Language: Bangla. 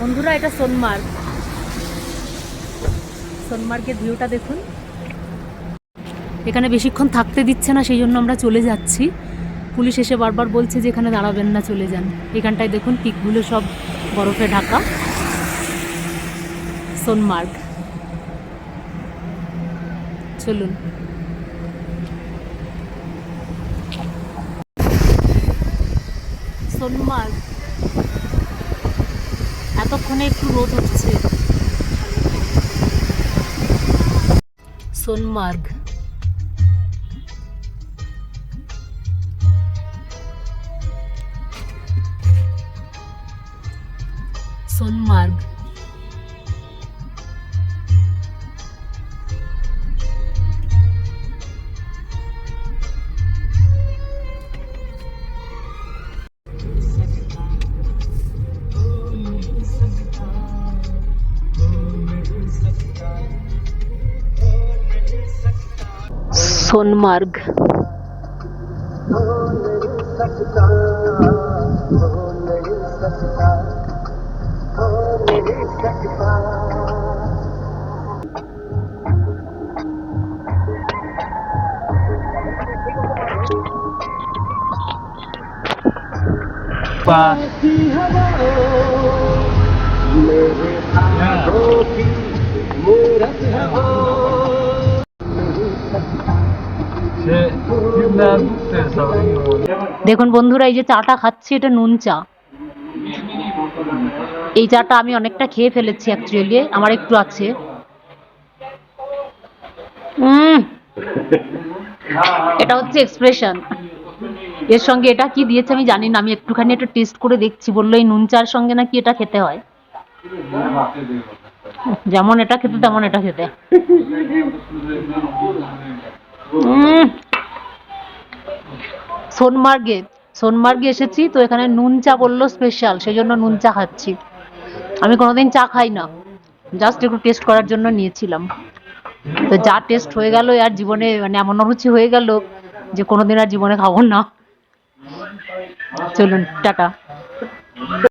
বন্ধুরা, এটা সোনমার্গ। সোনমার্গের ভিউটা দেখুন। এখানে বেশিক্ষণ থাকতে দিচ্ছে না, সেই জন্য আমরা চলে যাচ্ছি। পুলিশ এসে বারবার বলছে যে এখানে দাঁড়াবেন না, চলে যান। এখানটায় দেখুন পিকগুলো সব বরফে ঢাকা। সোনমার্গ, চলুন। সোনমার্গ, এতক্ষণে একটু রোদ হচ্ছে। সোনমার্গ, সোনমার্গ। সোনমার্গ, দেখুন বন্ধুরা, এই যে চাটা খাচ্ছি, এটা নুন চা। এই চাটা আমি অনেকটা খেয়ে ফেলেছি, অ্যাকচুয়ালি আমার একটু আছে। এটা হচ্ছে এক্সপ্রেশন। এর সঙ্গে এটা কি দিয়েছে আমি জানি না, আমি একটুখানি এটা টেস্ট করে দেখছি। বললো এই নুন চার সঙ্গে নাকি এটা খেতে হয়, যেমন এটা খেতে তেমন এটা খেতে। সোনমার্গে সোনমার্গে এসেছি তো, এখানে নুন চা বললো স্পেশাল, সেই জন্য নুন চা খাচ্ছি। আমি কোনোদিন চা খাই না, জাস্ট একটু টেস্ট করার জন্য নিয়েছিলাম। তো যা টেস্ট হয়ে গেল আর জীবনে, মানে এমন অরুচি হয়ে গেল যে কোনোদিন আর জীবনে খাবো না। চলুন, টাটা।